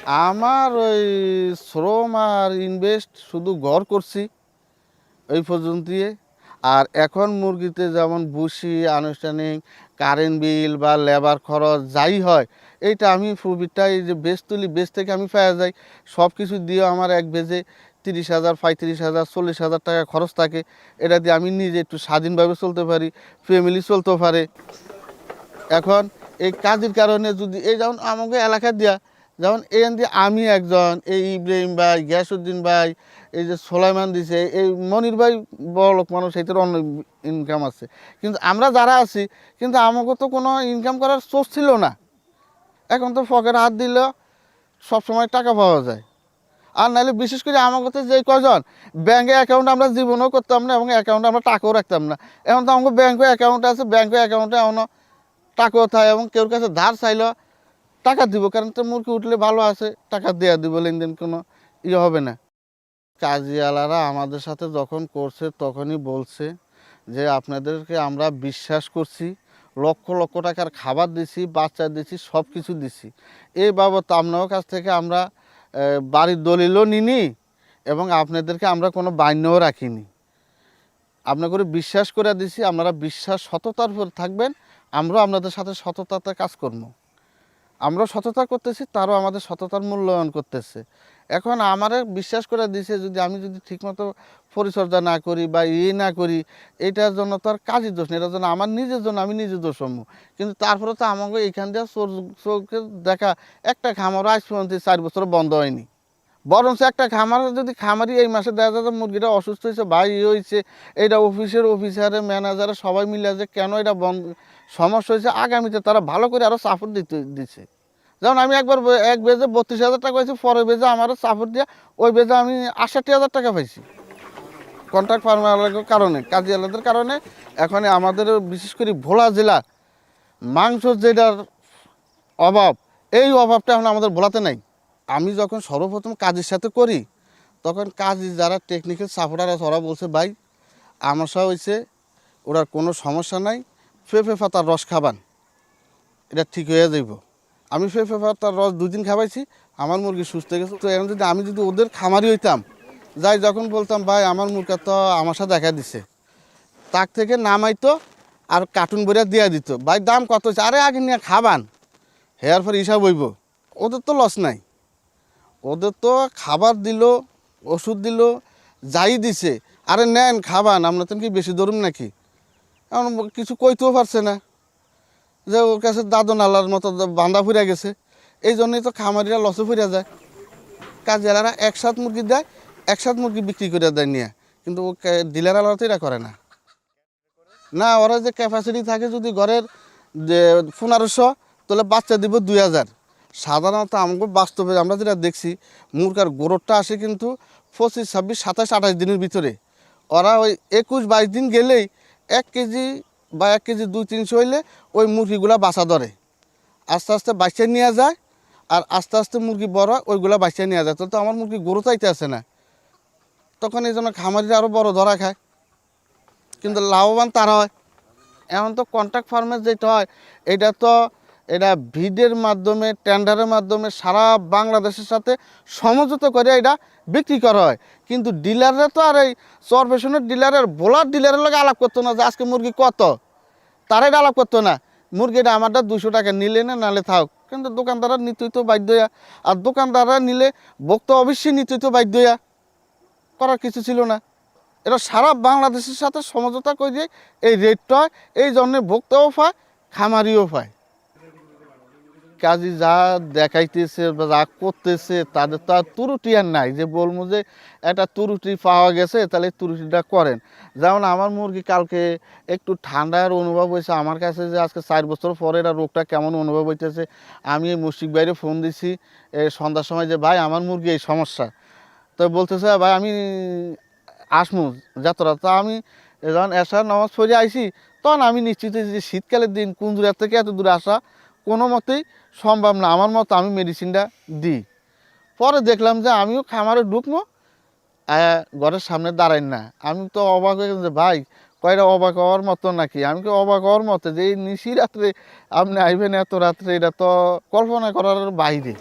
আমার ওই শ্রম আর ইনভেস্ট শুধু ঘর করছি এই পর্যন্তই। আর এখন মুরগিতে যেমন ভুসি, আনুষ্ঠানিক কারেন্ট বিল বা লেবার খরচ যাই হয়, এইটা আমি প্রফিটটা এই যে বেচ তুলি, বেচ থেকে আমি পাওয়া যাই সব কিছু দিয়ে আমার এক বেজে 30,000, 35,000, 40,000 টাকা খরচ থাকে। এটা দিয়ে আমি নিজে একটু স্বাধীনভাবে চলতে পারি, ফ্যামিলি চলতে পারে। এখন এই কাজের কারণে যদি এই যেমন আমাকে এলাকা দিয়া যেমন এখান দিয়ে আমি একজন, এই ইব্রাহিম ভাই, গিয়াসুদ্দিন ভাই, এই যে সোলাইমান দিছে, এই মনির ভাই বড় লোক মানুষ, সেইটার অন্য ইনকাম আছে। কিন্তু আমরা যারা আছি, কিন্তু আমাকে তো কোনো ইনকাম করার সোর্স ছিল না। এখন তো পকেটে হাত দিলেও সবসময় টাকা পাওয়া যায়। আর নাহলে বিশেষ করে আমাকে তো যে কজন ব্যাঙ্কে অ্যাকাউন্ট আমরা জীবনেও করতাম না, এবং অ্যাকাউন্টে আমরা টাকাও রাখতাম না। এখন তো আমাকে ব্যাঙ্কে অ্যাকাউন্ট আছে, ব্যাঙ্কে অ্যাকাউন্টে এখনও টাকাও থাকে, এবং কেউ কাছে ধার চাইলেও টাকা দিব, কারণ তো মুরগি উঠলে ভালো আছে, টাকা দেওয়া দিব, লেনদেন কোনো ইয়ে হবে না। কাজীওয়ালারা আমাদের সাথে যখন করছে তখনই বলছে যে আপনাদেরকে আমরা বিশ্বাস করছি, লক্ষ লক্ষ টাকার খাবার দিছি, বাচ্চা দিছি, সব কিছু দিছি। এই বাবদ আপনার কাছ থেকে আমরা বাড়ির দলিলও নিনি, এবং আপনাদেরকে আমরা কোনো বান্যও রাখিনি। আপনাকে বিশ্বাস করে দিছি, আপনারা বিশ্বাস সততার উপর থাকবেন, আমরাও আপনাদের সাথে সততাতে কাজ করবো। আমরা সততা করতেছি, তারও আমাদের সততার মূল্যায়ন করতেছে। এখন আমারে বিশ্বাস করে দিছে, যদি আমি যদি ঠিকমতো পরিচর্যা না করি বা না করি, এটার জন্য তো আর কাজের দোষ নেই, এটার জন্য আমার নিজের জন্য আমি নিজে দোষ হবো। কিন্তু তারপরে তো আমাকে এইখান দিয়ে চোখে দেখা একটা খামারও আজ পর্যন্ত 4 বছর বন্ধ হয়নি। বরঞ্চ একটা খামারে যদি খামারি এই মাসে দেখা যায় মুরগিটা অসুস্থ হয়েছে, ভাই হয়েছে, এটা অফিসারে ম্যানেজারে সবাই মিলে যে কেন এটা বন্ধ সমস্যা হয়েছে, আগামীতে তারা ভালো করে আরও সাপোর্ট দিচ্ছে। যেমন আমি একবার এক বেজে 32,000 টাকা পাইছি, পরের বেজে আমারও সাপোর্ট দিয়ে ওই বেজে আমি 68,000 টাকা পাইছি কন্ট্রাক্ট ফার্মারের কারণে, কাজীওয়ালাদের কারণে। এখন আমাদের বিশেষ করে ভোলা জেলা মাংস যেটার অভাব, এই অভাবটা এখন আমাদের ভোলাতে নাই। আমি যখন সর্বপ্রথম কাজের সাথে করি, তখন কাজী যারা টেকনিক্যাল সাপোর্টার আছে, ওরা বলছে ভাই আমার সব হয়েছে, ওরা কোনো সমস্যা নাই, পেঁপে পাতার রস খাবান, এটা ঠিক হয়ে যাইব। আমি পেঁপে পাতার রস 2 দিন খাওয়াইছি, আমার মুরগি সুস্থ হয়ে গেছে। তো এখন যদি আমি যদি ওদের খামারি হইতাম, যাই যখন বলতাম ভাই আমার মুরগা তো আমার সাথে দেখা দিছে, তাক থেকে নামাইতো আর কার্টুন বইয়া দিয়া দিত, ভাই দাম কত হচ্ছে, আরে আগে নিয়ে খাবান, হেয়ার পর হিসাব হইব। ওদের তো লস নাই, ওদের তো খাবার দিল, ওষুধ দিল, যাই দিছে, আরে নেন খাবান, আমরা তো কি বেশি ধরুন নাকি। এখন কিছু কইতেও পারছে না, যে ওর কাছে দাদু নালার মতো বাঁধা ফুরে গেছে। এই জন্যই তো খামারিরা লসে ফুরে যায়। কাজেরারা একসাথ মুরগি দেয়, একসাথ মুরগি বিক্রি করে দেয় নিয়ে, কিন্তু ডিলার আলাদা তো এটা করে না। না, ওরা যে ক্যাপাসিটি থাকে যদি ঘরের যে 1500, তাহলে বাচ্চা দিব 2000। সাধারণত আমাকে বাস্তবে আমরা যেটা দেখছি, মুরগার গোরতটা আসে কিন্তু 25, 26, 27, 28 দিনের ভিতরে। ওরা ওই 21, 22 দিন গেলেই 1 কেজি বা 1 কেজি 200-300 হইলে ওই মুরগিগুলা বাসা ধরে, আস্তে আস্তে বাচ্চা নিয়ে যায়, আর আস্তে আস্তে মুরগি বড় হয়, ওইগুলা বাচ্চা নিয়ে যায়। তো আমার মুরগি গরু চাইতে আসে না, তখন এই জন্য খামারিরা আরও বড় ধরা খায়, কিন্তু লাভবান তারা হয়। এখন তো কন্ট্রাক্ট ফার্মের যেটা হয়, এটা ভিডের মাধ্যমে, টেন্ডারের মাধ্যমে সারা বাংলাদেশের সাথে সমঝোতা করে এটা বিক্রি করা হয়। কিন্তু ডিলাররা তো আর এই চরপেশনের ডিলারের বোলার ডিলারের লগে আলাপ করতো না যে আজকে মুরগি কত, তারা এটা আলাপ করতো না। মুরগিটা আমারটা 200 টাকা নিলে না, নাহলে থাক। কিন্তু দোকানদাররা নিতেই তো বাধ্য হইয়া, আর দোকানদাররা নিলে ভোক্তা অবশ্যই নিতেই তো বাধ্য হইয়া, করার কিছু ছিল না। এটা সারা বাংলাদেশের সাথে সমঝোতা করে এই রেটটা হয়, এই জন্যে ভোক্তাও পায়, খামারিও পায়। কাজী যা দেখাইতেছে বা যা করতেছে, তাদের তো আর ত্রুটি আর নাই যে বলবো যে একটা ত্রুটি পাওয়া গেছে তাহলে ত্রুটিটা করেন। যেমন আমার মুরগি কালকে একটু ঠান্ডার অনুভব হয়েছে আমার কাছে, যে আজকে 4 বছর পরে এটা রোগটা কেমন অনুভব হইতেছে। আমি এই মুশফিক বাইরে ফোন দিছি সন্ধ্যার সময়, যে ভাই আমার মুরগি এই সমস্যা। তো বলতেছে ভাই আমি আসমু যাত্রা। তা আমি যখন এসার নামাজ পড়ে আইছি, তখন আমি নিশ্চিত যে শীতকালের দিন কোন দূরের থেকে এত দূরে আসা কোনো মতেই সম্ভব না, আমার মতো আমি মেডিসিনটা দিই। পরে দেখলাম যে আমিও খামারে ঢুকবো, ঘরের সামনে দাঁড়াই না। আমি তো অবাক হয়ে গেলাম যে ভাই কয়টা অবাক হওয়ার মতো নাকি। আমি কি অবাক হওয়ার মতো যে এই নিশি রাত্রে আপনি আইবেন এত রাত্রে, এটা তো কল্পনা করার বাইরে।